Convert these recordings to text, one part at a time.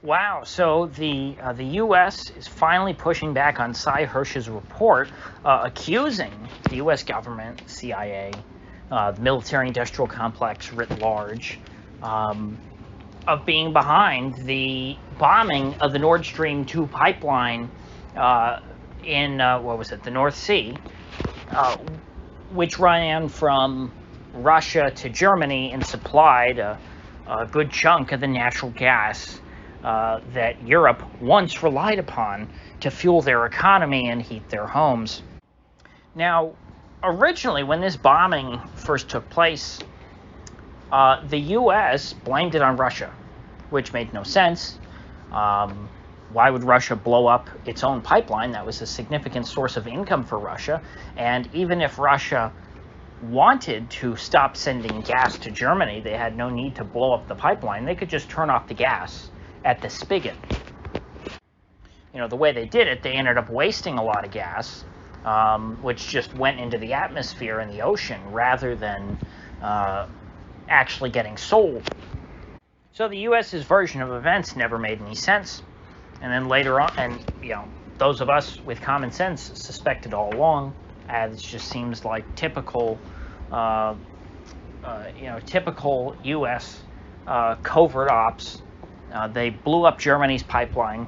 Wow, so the U.S. is finally pushing back on Sy Hersh's report, accusing the U.S. government, CIA, the military-industrial complex writ large, of being behind the bombing of the Nord Stream 2 pipeline in, the North Sea, which ran from Russia to Germany and supplied a good chunk of the natural gas that Europe once relied upon to fuel their economy and heat their homes. Now, originally, when this bombing first took place, the U.S. blamed it on Russia, which made no sense. Why would Russia blow up its own pipeline? That was a significant source of income for Russia. And even if Russia wanted to stop sending gas to Germany, they had no need to blow up the pipeline. They could just turn off the gas at the spigot. You know, the way they did it, they ended up wasting a lot of gas, which just went into the atmosphere and the ocean rather than actually getting sold. So the U.S.'s version of events never made any sense. And then later on, and those of us with common sense suspected all along, as it just seems like typical U.S. Covert ops. They blew up Germany's pipeline.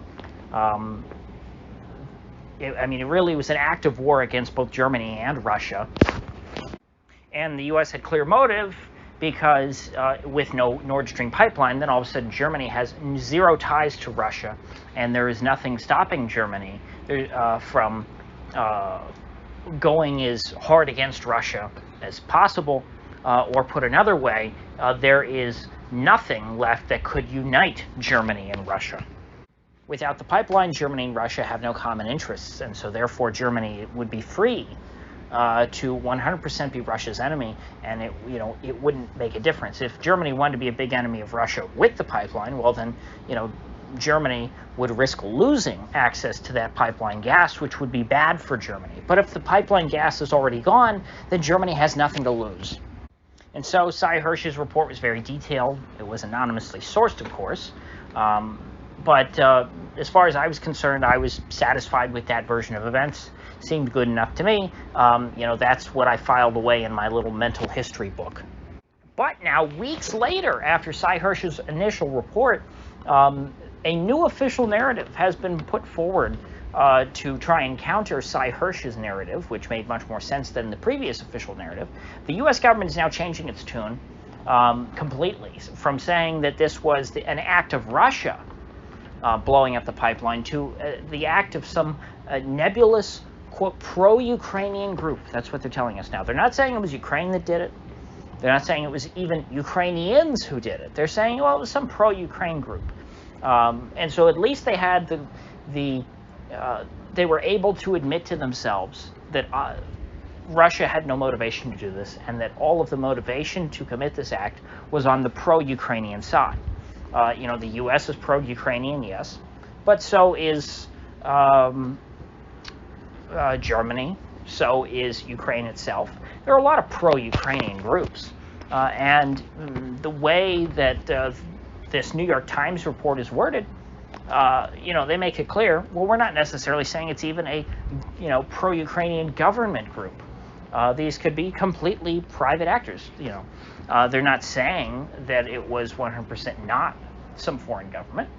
It really was an act of war against both Germany and Russia. And the U.S. had clear motive because with no Nord Stream pipeline, then all of a sudden Germany has zero ties to Russia, and there is nothing stopping Germany from going as hard against Russia as possible, or put another way, there is nothing left that could unite Germany and Russia. Without the pipeline, Germany and Russia have no common interests, and so therefore Germany would be free to 100% be Russia's enemy, and it wouldn't make a difference. If Germany wanted to be a big enemy of Russia with the pipeline, well then, Germany would risk losing access to that pipeline gas, which would be bad for Germany. But if the pipeline gas is already gone, then Germany has nothing to lose. And so Sy Hersh's report was very detailed. It was anonymously sourced, of course. But as far as I was concerned, I was satisfied with that version of events. Seemed good enough to me. That's what I filed away in my little mental history book. But now, weeks later, after Sy Hersh's initial report, a new official narrative has been put forward to try and counter Sy Hersh's narrative, which made much more sense than the previous official narrative. The U.S. government is now changing its tune completely, from saying that this was an act of Russia blowing up the pipeline to the act of some nebulous, quote, pro-Ukrainian group. That's what they're telling us now. They're not saying it was Ukraine that did it. They're not saying it was even Ukrainians who did it. They're saying, well, it was some pro-Ukraine group. And so at least they had they were able to admit to themselves that Russia had no motivation to do this, and that all of the motivation to commit this act was on the pro-Ukrainian side. The U.S. is pro-Ukrainian, yes, but so is Germany, so is Ukraine itself. There are a lot of pro-Ukrainian groups, and the way that this New York Times report is worded, they make it clear, well, we're not necessarily saying it's even a, pro-Ukrainian government group. These could be completely private actors, They're not saying that it was 100% not some foreign government,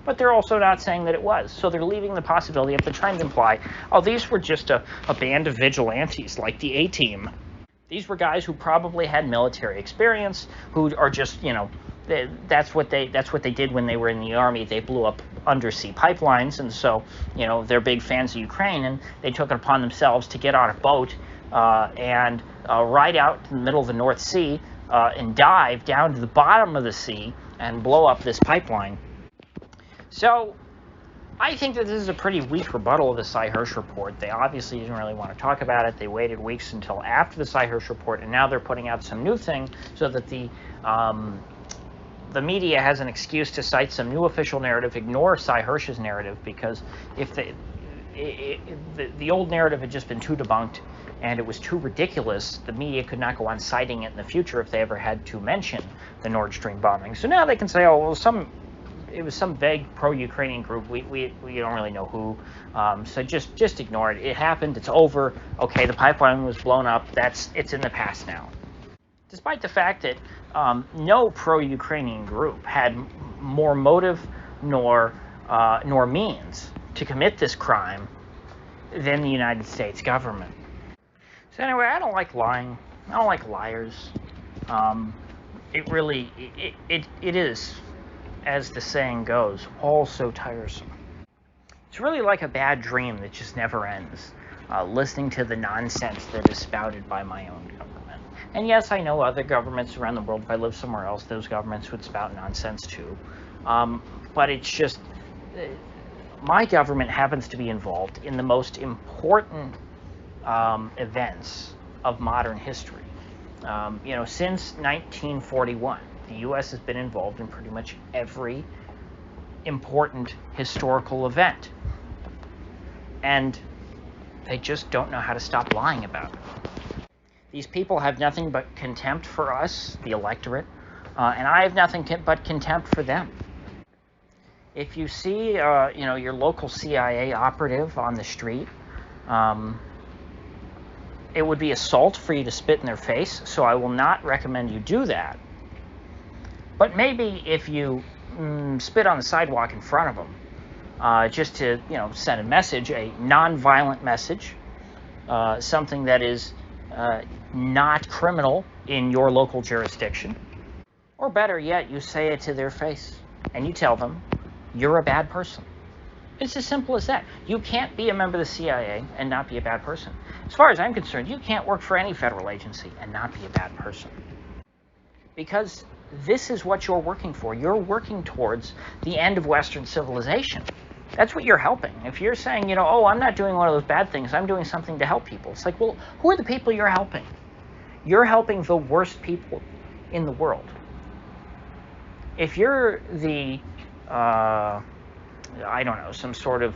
but they're also not saying that it was. So they're leaving the possibility of the trying to imply, oh, these were just a band of vigilantes like the A-Team. These were guys who probably had military experience, who are just, that's what they did when they were in the army. They blew up undersea pipelines, and so, they're big fans of Ukraine, and they took it upon themselves to get on a boat and ride out in the middle of the North Sea and dive down to the bottom of the sea and blow up this pipeline. So I think that this is a pretty weak rebuttal of the Sy Hersh report. They obviously didn't really want to talk about it. They waited weeks until after the Sy Hersh report, and now they're putting out some new thing so that the media has an excuse to cite some new official narrative, ignore Sy Hersh's narrative, because if the old narrative had just been too debunked and it was too ridiculous, the media could not go on citing it in the future if they ever had to mention the Nord Stream bombing. So now they can say, oh, well, some some vague pro-Ukrainian group. We don't really know who. So just ignore it. It happened. It's over. Okay, the pipeline was blown up. It's in the past now. Despite the fact that no pro-Ukrainian group had more motive nor means to commit this crime than the United States government. So anyway, I don't like lying. I don't like liars. It really, it is, as the saying goes, all so tiresome. It's really like a bad dream that just never ends, listening to the nonsense that is spouted by my own government. And yes, I know other governments around the world, if I lived somewhere else, those governments would spout nonsense too. But it's just, my government happens to be involved in the most important events of modern history. Since 1941, the U.S. has been involved in pretty much every important historical event. And they just don't know how to stop lying about it. These people have nothing but contempt for us, the electorate, and I have nothing but contempt for them. If you see, your local CIA operative on the street, it would be assault for you to spit in their face, so I will not recommend you do that. But maybe if you spit on the sidewalk in front of them, just to, send a message, a non-violent message, something that is not criminal in your local jurisdiction. Or better yet, you say it to their face, and you tell them, you're a bad person. It's as simple as that. You can't be a member of the CIA and not be a bad person. As far as I'm concerned, you can't work for any federal agency and not be a bad person. Because this is what you're working for. You're working towards the end of Western civilization. That's what you're helping. If you're saying, I'm not doing one of those bad things, I'm doing something to help people. It's like, well, who are the people you're helping? You're helping the worst people in the world. If you're the, some sort of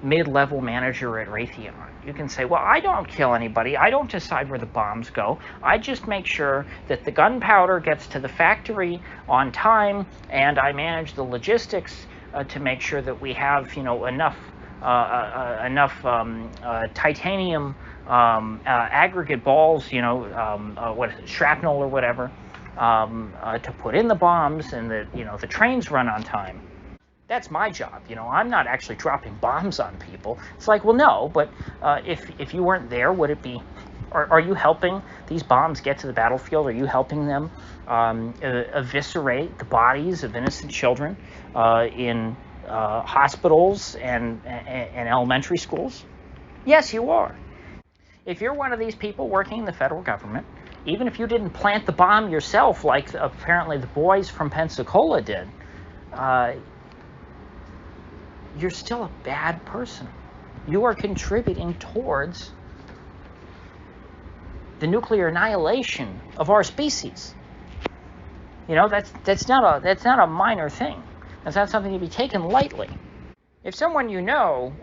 mid-level manager at Raytheon, you can say, well, I don't kill anybody. I don't decide where the bombs go. I just make sure that the gunpowder gets to the factory on time, and I manage the logistics to make sure that we have, enough titanium aggregate balls, shrapnel or whatever, to put in the bombs, and that the trains run on time. That's my job. I'm not actually dropping bombs on people. It's like, well, no, but if you weren't there, would it be? Are you helping these bombs get to the battlefield? Are you helping them eviscerate the bodies of innocent children in hospitals and elementary schools? Yes, you are. If you're one of these people working in the federal government, even if you didn't plant the bomb yourself, like apparently the boys from Pensacola did, you're still a bad person. You are contributing towards the nuclear annihilation of our species. That's not a minor thing. That's not something to be taken lightly. If someone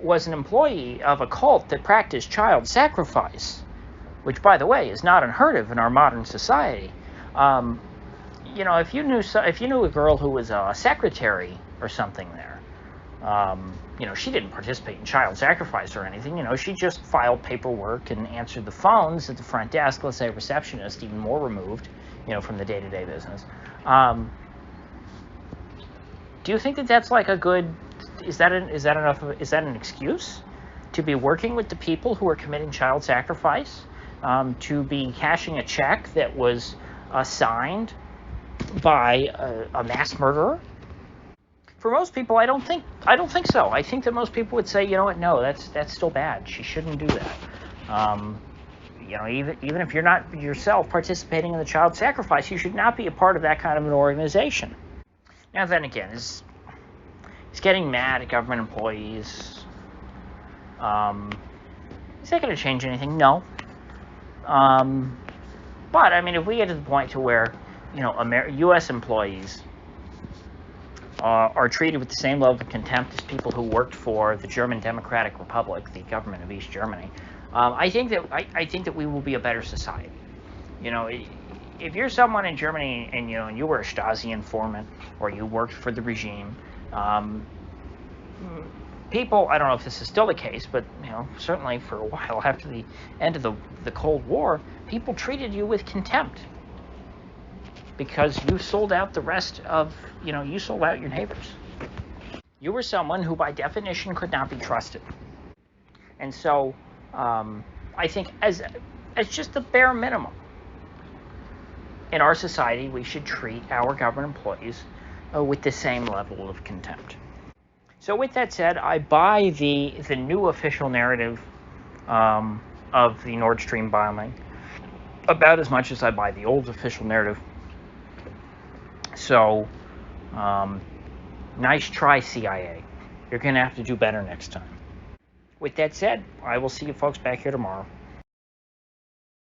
was an employee of a cult that practiced child sacrifice, which, by the way, is not unheard of in our modern society, if you knew a girl who was a secretary or something there, she didn't participate in child sacrifice or anything. She just filed paperwork and answered the phones at the front desk, let's say a receptionist, even more removed, from the day-to-day business. Do you think that that's like a good, is that an excuse to be working with the people who are committing child sacrifice, to be cashing a check that was signed by a mass murderer? For most people, I don't think so. I think that most people would say, no, that's still bad. She shouldn't do that. Even if you're not yourself participating in the child sacrifice, you should not be a part of that kind of an organization. Now then again, is getting mad at government employees, is that going to change anything? No. But if we get to the point to where, U.S. employees are treated with the same level of contempt as people who worked for the German Democratic Republic, the government of East Germany, I think that we will be a better society. If you're someone in Germany and you were a Stasi informant or you worked for the regime, People, I don't know if this is still the case, but certainly for a while after the end of the Cold War, people treated you with contempt because you sold out the rest of, you sold out your neighbors. You were someone who by definition could not be trusted. And so I think as just the bare minimum in our society, we should treat our government employees with the same level of contempt. So with that said, I buy the new official narrative of the Nord Stream bombing about as much as I buy the old official narrative. So nice try, CIA. You're going to have to do better next time. With that said, I will see you folks back here tomorrow.